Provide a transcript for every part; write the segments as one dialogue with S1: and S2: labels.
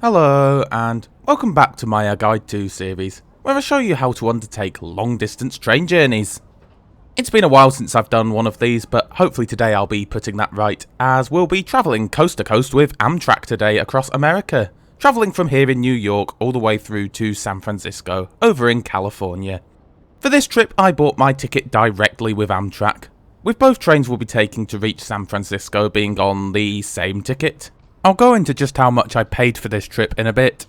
S1: Hello and welcome back to my Guide to series, where I show you how to undertake long distance train journeys. It's been a while since I've done one of these, but hopefully today I'll be putting that right, as we'll be travelling coast to coast with Amtrak today across America, travelling from here in New York all the way through to San Francisco, over in California. For this trip I bought my ticket directly with Amtrak, with both trains we'll be taking to reach San Francisco being on the same ticket. I'll go into just how much I paid for this trip in a bit.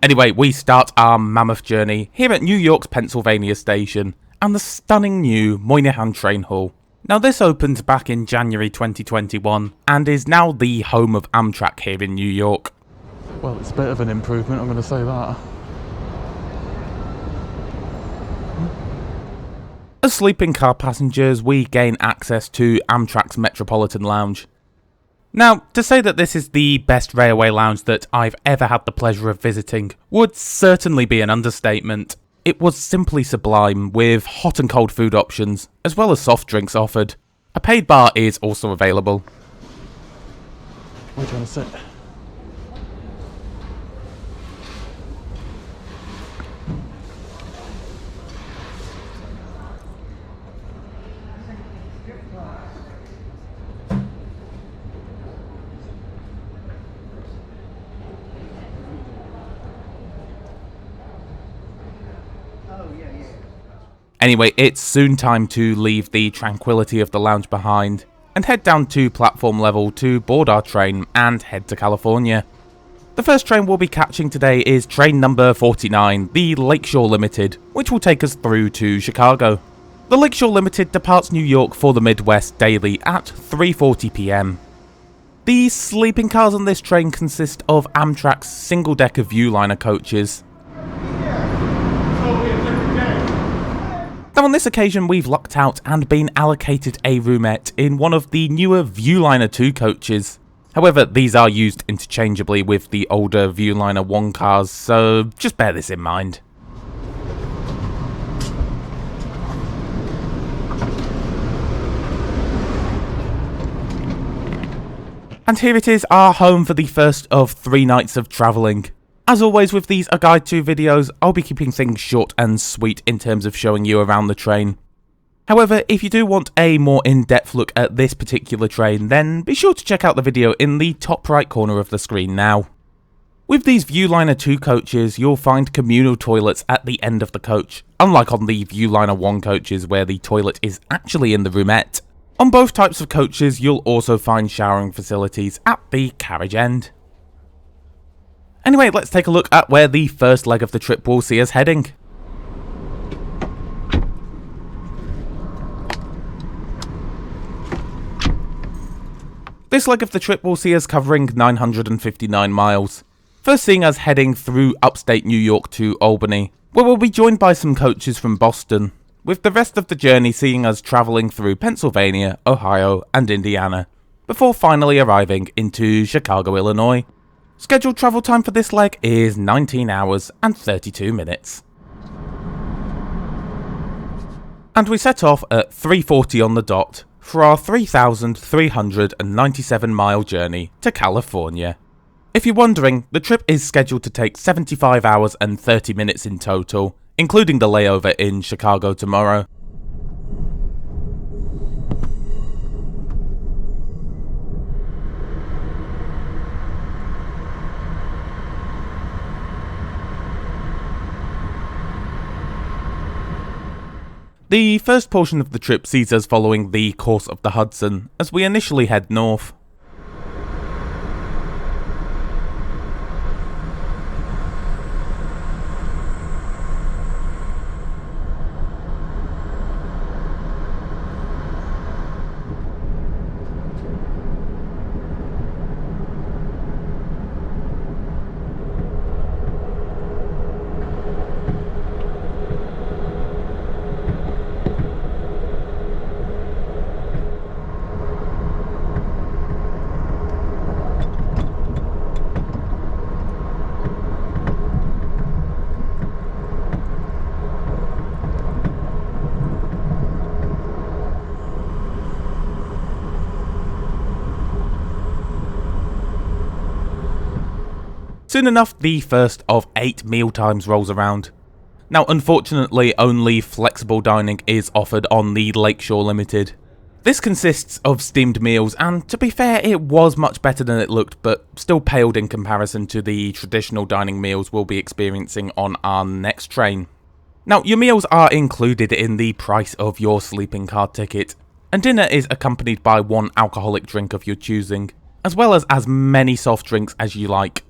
S1: Anyway, we start our mammoth journey here at New York's Pennsylvania station and the stunning new Moynihan Train Hall. Now this opened back in January 2021 and is now the home of Amtrak here in New York.
S2: Well, it's a bit of an improvement, I'm going to say that.
S1: As sleeping car passengers, we gain access to Amtrak's Metropolitan Lounge. Now, to say that this is the best railway lounge that I've ever had the pleasure of visiting would certainly be an understatement. It was simply sublime, with hot and cold food options, as well as soft drinks offered. A paid bar is also available.
S2: Where do you want to sit?
S1: Anyway, it's soon time to leave the tranquility of the lounge behind and head down to platform level to board our train and head to California. The first train we'll be catching today is train number 49, the Lakeshore Limited, which will take us through to Chicago. The Lakeshore Limited departs New York for the Midwest daily at 3:40 PM. The sleeping cars on this train consist of Amtrak's single-decker Viewliner coaches. Now on this occasion we've lucked out and been allocated a roomette in one of the newer Viewliner 2 coaches. However, these are used interchangeably with the older Viewliner 1 cars, so just bear this in mind. And here it is, our home for the first of 3 nights of travelling. As always with these Guide to videos, I'll be keeping things short and sweet in terms of showing you around the train. However, if you do want a more in-depth look at this particular train, then be sure to check out the video in the top right corner of the screen now. With these Viewliner 2 coaches, you'll find communal toilets at the end of the coach, unlike on the Viewliner 1 coaches where the toilet is actually in the roomette. On both types of coaches, you'll also find showering facilities at the carriage end. Anyway, let's take a look at where the first leg of the trip will see us heading. This leg of the trip will see us covering 959 miles, first seeing us heading through upstate New York to Albany, where we'll be joined by some coaches from Boston, with the rest of the journey seeing us travelling through Pennsylvania, Ohio and Indiana, before finally arriving into Chicago, Illinois. Scheduled travel time for this leg is 19 hours and 32 minutes. And we set off at 3:40 on the dot for our 3,397 mile journey to California. If you're wondering, the trip is scheduled to take 75 hours and 30 minutes in total, including the layover in Chicago tomorrow. The first portion of the trip sees us following the course of the Hudson as we initially head north. Soon enough, the first of 8 meal times rolls around. Now, unfortunately, only flexible dining is offered on the Lakeshore Limited. This consists of steamed meals, and to be fair, it was much better than it looked, but still paled in comparison to the traditional dining meals we'll be experiencing on our next train. Now, your meals are included in the price of your sleeping car ticket, and dinner is accompanied by 1 alcoholic drink of your choosing, as well as many soft drinks as you like.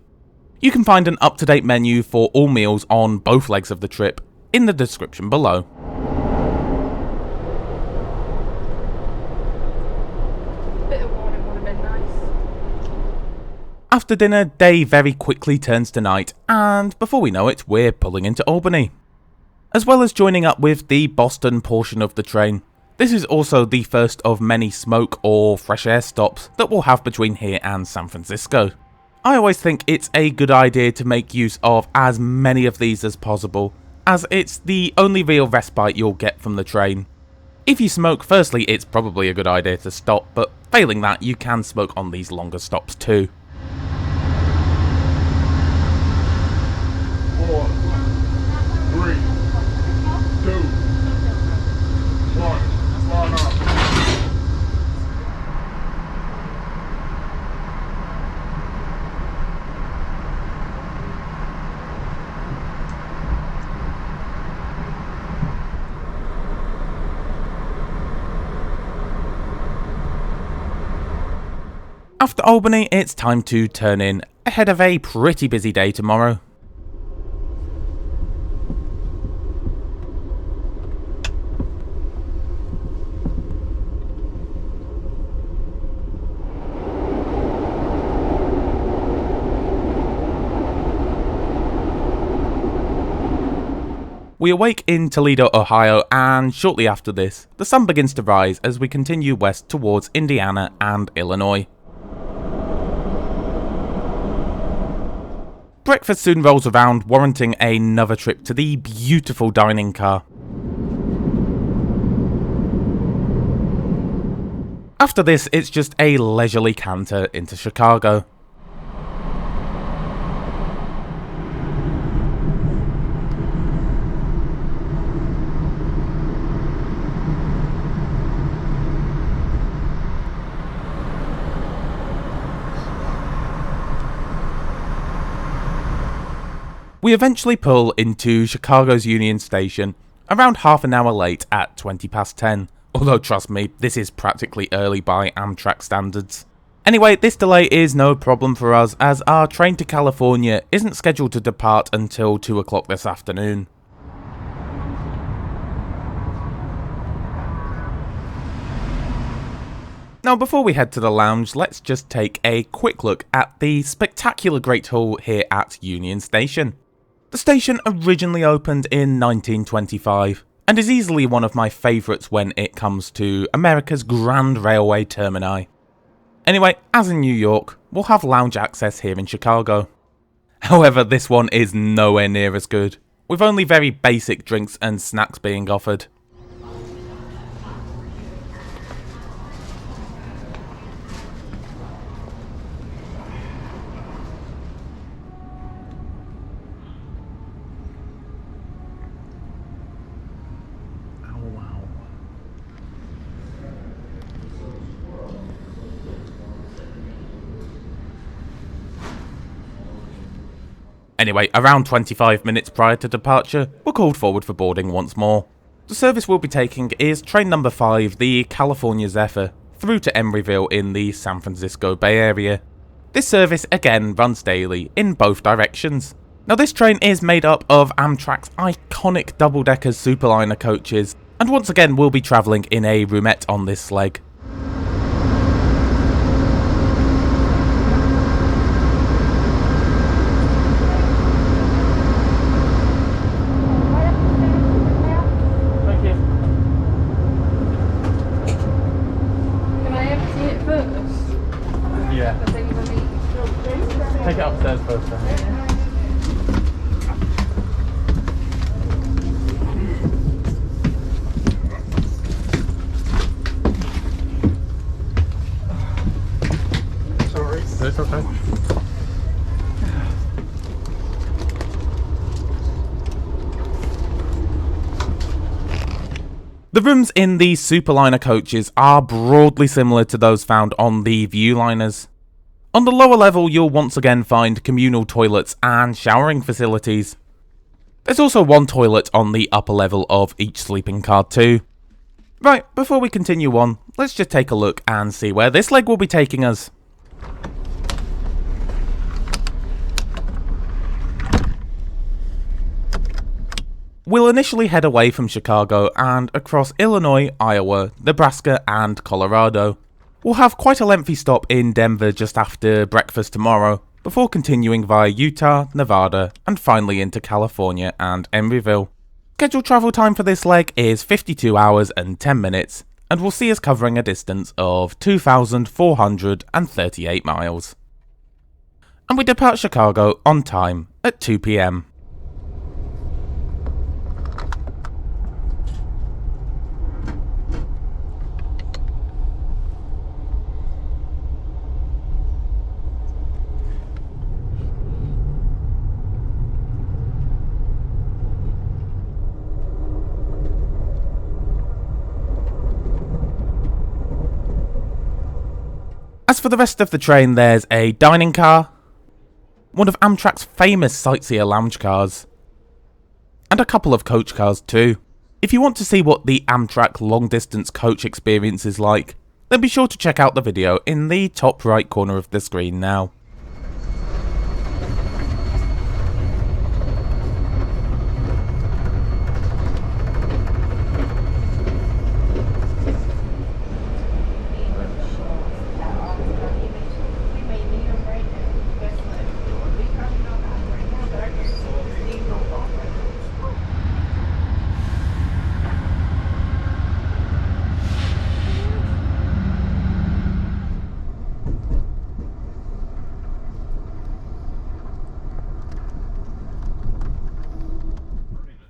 S1: You can find an up-to-date menu for all meals on both legs of the trip in the description below. After dinner, day very quickly turns to night, and before we know it, we're pulling into Albany. As well as joining up with the Boston portion of the train, this is also the first of many smoke or fresh air stops that we'll have between here and San Francisco. I always think it's a good idea to make use of as many of these as possible, as it's the only real respite you'll get from the train. If you smoke, firstly, it's probably a good idea to stop, but failing that, you can smoke on these longer stops too.
S3: 4, 3, 2, 1, line up.
S1: After Albany, it's time to turn in, ahead of a pretty busy day tomorrow. We awake in Toledo, Ohio, and shortly after this, the sun begins to rise as we continue west towards Indiana and Illinois. Breakfast soon rolls around, warranting another trip to the beautiful dining car. After this, it's just a leisurely canter into Chicago. We eventually pull into Chicago's Union Station, around half an hour late at 20 past 10, although trust me, this is practically early by Amtrak standards. Anyway, this delay is no problem for us, as our train to California isn't scheduled to depart until 2 o'clock this afternoon. Now, before we head to the lounge, let's just take a quick look at the spectacular Great Hall here at Union Station. The station originally opened in 1925, and is easily one of my favourites when it comes to America's grand railway termini. Anyway, as in New York, we'll have lounge access here in Chicago. However, this one is nowhere near as good, with only very basic drinks and snacks being offered. Anyway, around 25 minutes prior to departure, we're called forward for boarding once more. The service we'll be taking is train number 5, the California Zephyr, through to Emeryville in the San Francisco Bay Area. This service again runs daily in both directions. Now, this train is made up of Amtrak's iconic double-decker Superliner coaches, and once again we'll be travelling in a Roomette on this leg.
S2: Take it upstairs first then.
S1: The rooms in the Superliner coaches are broadly similar to those found on the Viewliners. On the lower level, you'll once again find communal toilets and showering facilities. There's also one toilet on the upper level of each sleeping car too. Right, before we continue on, let's just take a look and see where this leg will be taking us. We'll initially head away from Chicago and across Illinois, Iowa, Nebraska and Colorado. We'll have quite a lengthy stop in Denver just after breakfast tomorrow, before continuing via Utah, Nevada and finally into California and Emeryville. Scheduled travel time for this leg is 52 hours and 10 minutes and will see us covering a distance of 2,438 miles. And we depart Chicago on time at 2 PM. As for the rest of the train, there's a dining car, one of Amtrak's famous sightseer lounge cars, and a couple of coach cars too. If you want to see what the Amtrak long distance coach experience is like, then be sure to check out the video in the top right corner of the screen now.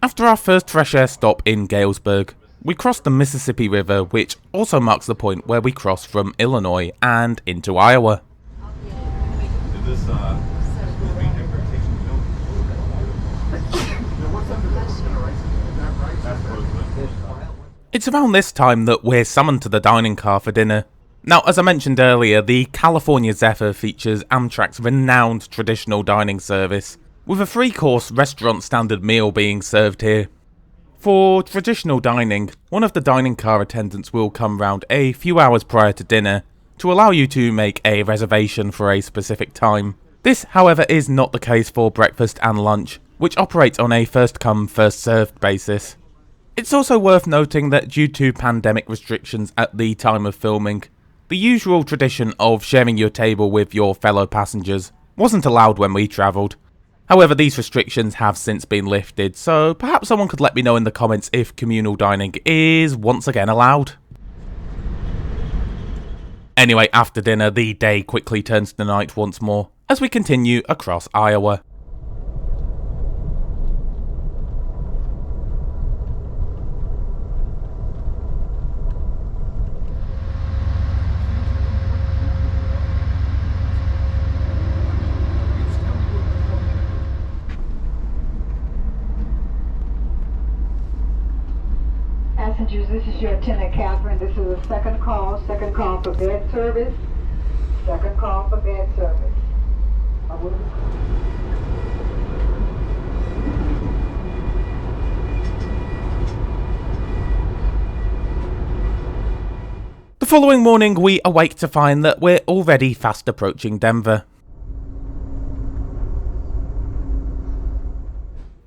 S1: After our first fresh air stop in Galesburg, we crossed the Mississippi River, which also marks the point where we cross from Illinois and into Iowa. It's around this time that we're summoned to the dining car for dinner. Now, as I mentioned earlier, the California Zephyr features Amtrak's renowned traditional dining service, with a 3-course restaurant standard meal being served here. For traditional dining, one of the dining car attendants will come round a few hours prior to dinner to allow you to make a reservation for a specific time. This, however, is not the case for breakfast and lunch, which operate on a first come, first served basis. It's also worth noting that due to pandemic restrictions at the time of filming, the usual tradition of sharing your table with your fellow passengers wasn't allowed when we travelled. However, these restrictions have since been lifted, so perhaps someone could let me know in the comments if communal dining is once again allowed. Anyway, after dinner, the day quickly turns to night once more, as we continue across Iowa.
S4: Passengers, this is your attendant, Catherine. This is a second call for bed service. Second call for bed service.
S1: The following morning, we awake to find that we're already fast approaching Denver.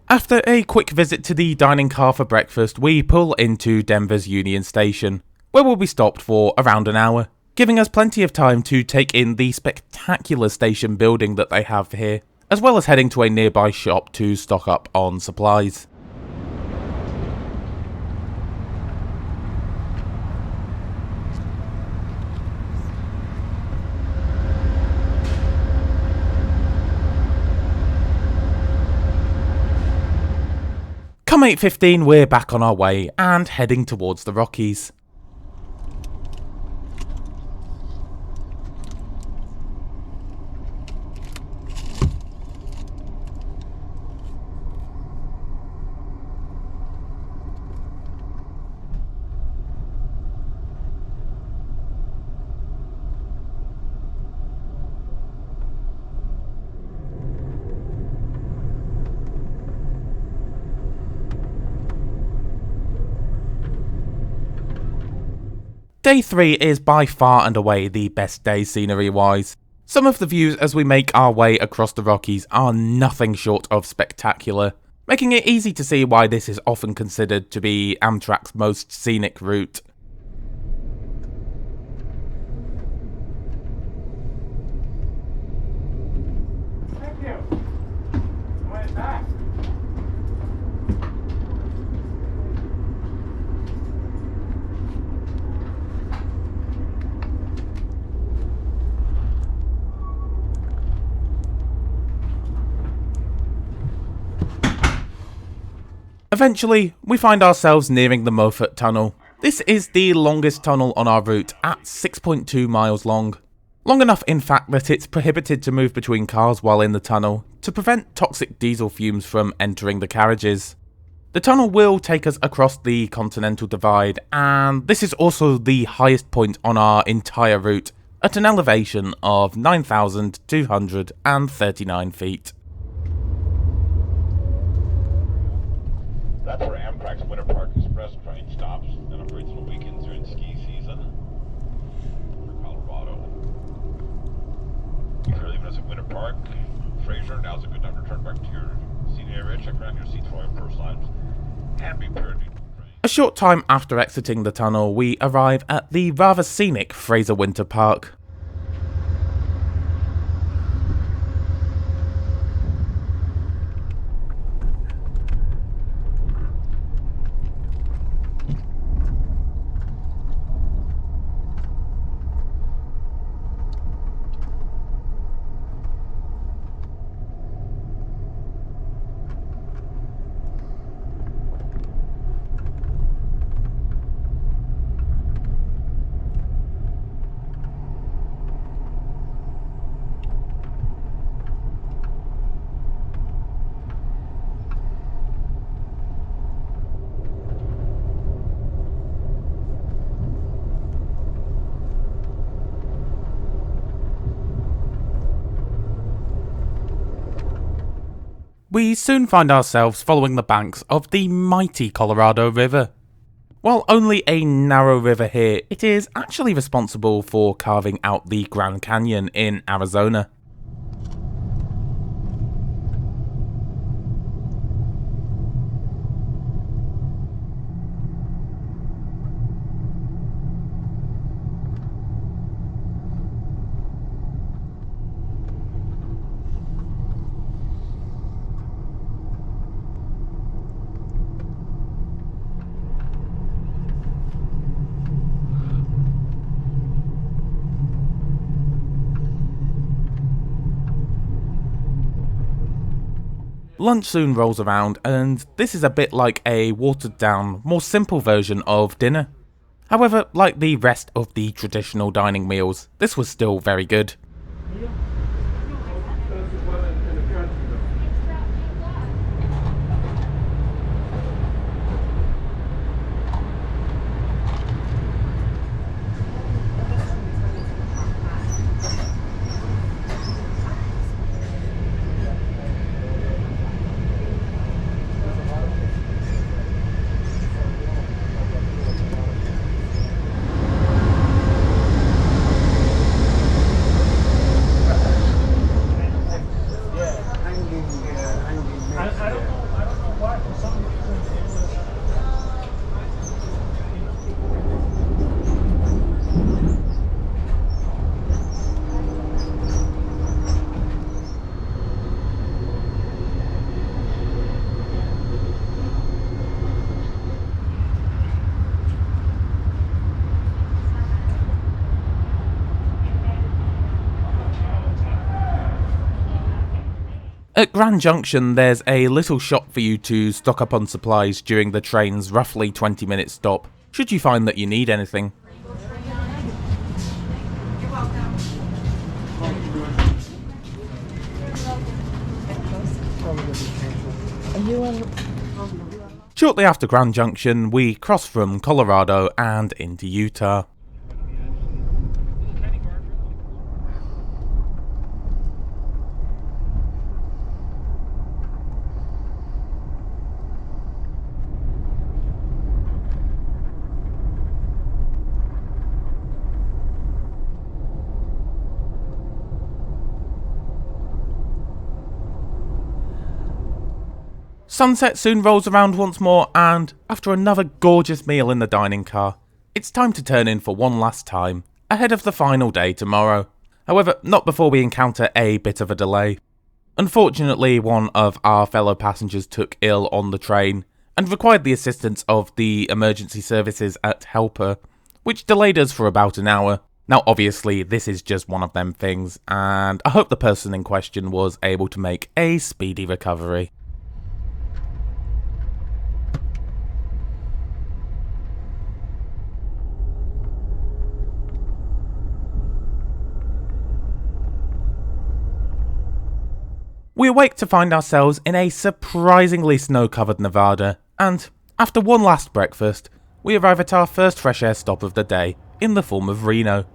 S1: After a quick visit to the dining car for breakfast, we pull into Denver's Union Station, where we'll be stopped for around an hour, giving us plenty of time to take in the spectacular station building that they have here, as well as heading to a nearby shop to stock up on supplies. Come 8:15, we're back on our way and heading towards the Rockies. Day 3 is by far and away the best day scenery wise. Some of the views as we make our way across the Rockies are nothing short of spectacular, making it easy to see why this is often considered to be Amtrak's most scenic route.
S3: Thank you. Way back.
S1: Eventually, we find ourselves nearing the Moffat Tunnel. This is the longest tunnel on our route, at 6.2 miles long. Long enough in fact that it's prohibited to move between cars while in the tunnel, to prevent toxic diesel fumes from entering the carriages. The tunnel will take us across the Continental Divide, and this is also the highest point on our entire route, at an elevation of 9,239 feet.
S5: That's where Amtrak's Winter Park Express train stops and operates on the weekends during ski season for Colorado. If you're leaving us at Winter Park, Fraser, now's a good time to return back to your seat area, check around your seats for your purse lines, and be prepared to train.
S1: A short time after exiting the tunnel, we arrive at the rather scenic Fraser Winter Park. We soon find ourselves following the banks of the mighty Colorado River. While only a narrow river here, it is actually responsible for carving out the Grand Canyon in Arizona. Lunch soon rolls around, and this is a bit like a watered down, more simple version of dinner. However, like the rest of the traditional dining meals, this was still very good. At Grand Junction, there's a little shop for you to stock up on supplies during the train's roughly 20-minute stop, should you find that you need anything. Shortly after Grand Junction, we cross from Colorado and into Utah. Sunset soon rolls around once more, and after another gorgeous meal in the dining car, it's time to turn in for one last time, ahead of the final day tomorrow. However, not before we encounter a bit of a delay. Unfortunately, one of our fellow passengers took ill on the train, and required the assistance of the emergency services at Helper, which delayed us for about an hour. Now obviously this is just one of them things, and I hope the person in question was able to make a speedy recovery. We awake to find ourselves in a surprisingly snow-covered Nevada, and after one last breakfast, we arrive at our first fresh air stop of the day, in the form of Reno.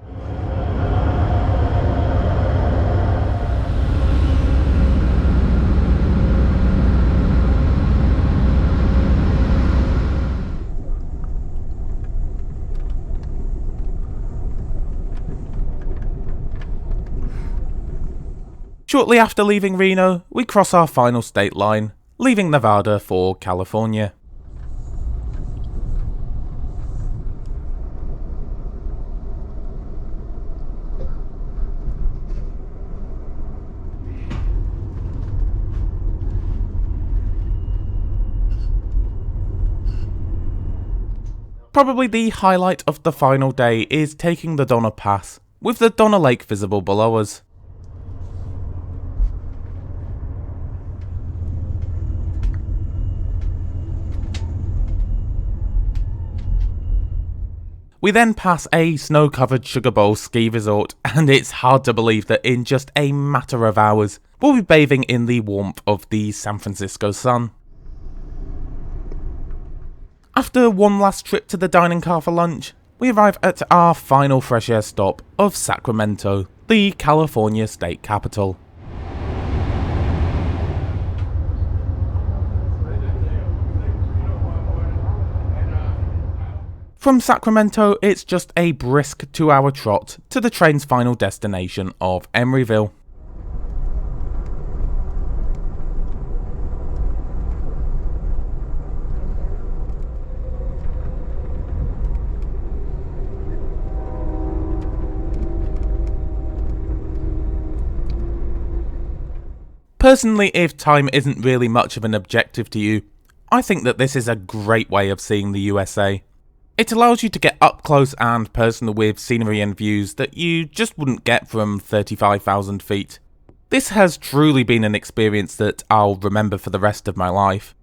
S1: Shortly after leaving Reno, we cross our final state line, leaving Nevada for California. Probably the highlight of the final day is taking the Donner Pass, with the Donner Lake visible below us. We then pass a snow-covered Sugar Bowl ski resort, and it's hard to believe that in just a matter of hours, we'll be bathing in the warmth of the San Francisco sun. After one last trip to the dining car for lunch, we arrive at our final fresh air stop of Sacramento, the California state capital. From Sacramento, it's just a brisk 2-hour trot to the train's final destination of Emeryville. Personally, if time isn't really much of an objective to you, I think that this is a great way of seeing the USA. It allows you to get up close and personal with scenery and views that you just wouldn't get from 35,000 feet. This has truly been an experience that I'll remember for the rest of my life.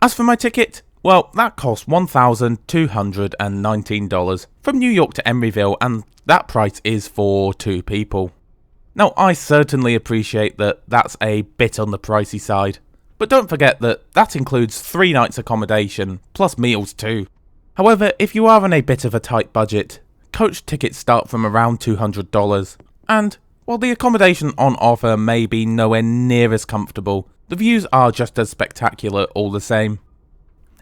S1: As for my ticket, well, that cost $1,219 from New York to Emeryville, and that price is for 2 people. Now, I certainly appreciate that that's a bit on the pricey side, but don't forget that that includes 3 nights accommodation, plus meals too. However, if you are on a bit of a tight budget, coach tickets start from around $200, and while the accommodation on offer may be nowhere near as comfortable, the views are just as spectacular all the same.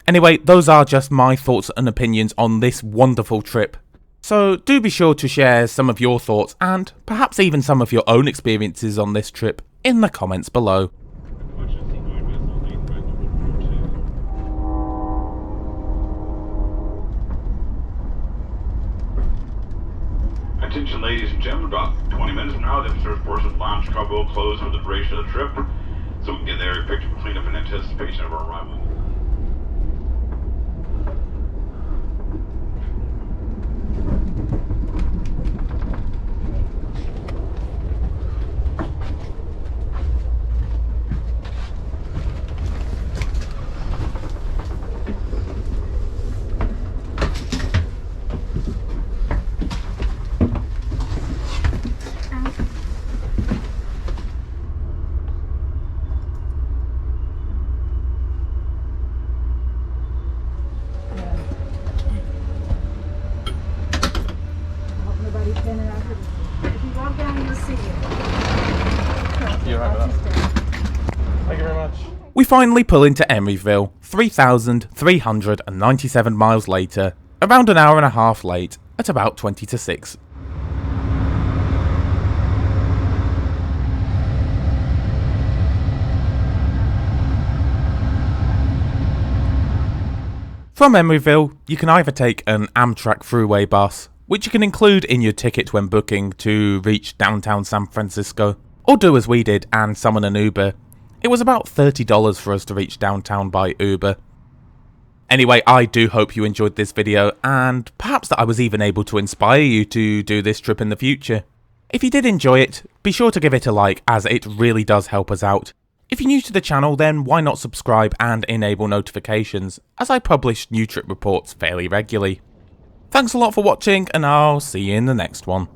S1: Anyway, those are just my thoughts and opinions on this wonderful trip. So do be sure to share some of your thoughts and perhaps even some of your own experiences on this trip in the comments below.
S5: Attention ladies and gentlemen, about 20 minutes from now, the observed portion of the lounge car will close for the duration of the trip, so we can get the area picture clean up in anticipation of our arrival.
S4: If you walk down, you'll see it.
S2: You're right with that. Thank you very much.
S1: We finally pull into Emeryville, 3,397 miles later, around an hour and a half late, at about 20 to 6. From Emeryville, you can either take an Amtrak throughway bus, which you can include in your ticket when booking to reach downtown San Francisco, or do as we did and summon an Uber. It was about $30 for us to reach downtown by Uber. Anyway, I do hope you enjoyed this video, and perhaps that I was even able to inspire you to do this trip in the future. If you did enjoy it, be sure to give it a like, as it really does help us out. If you're new to the channel, then why not subscribe and enable notifications, as I publish new trip reports fairly regularly. Thanks a lot for watching, and I'll see you in the next one.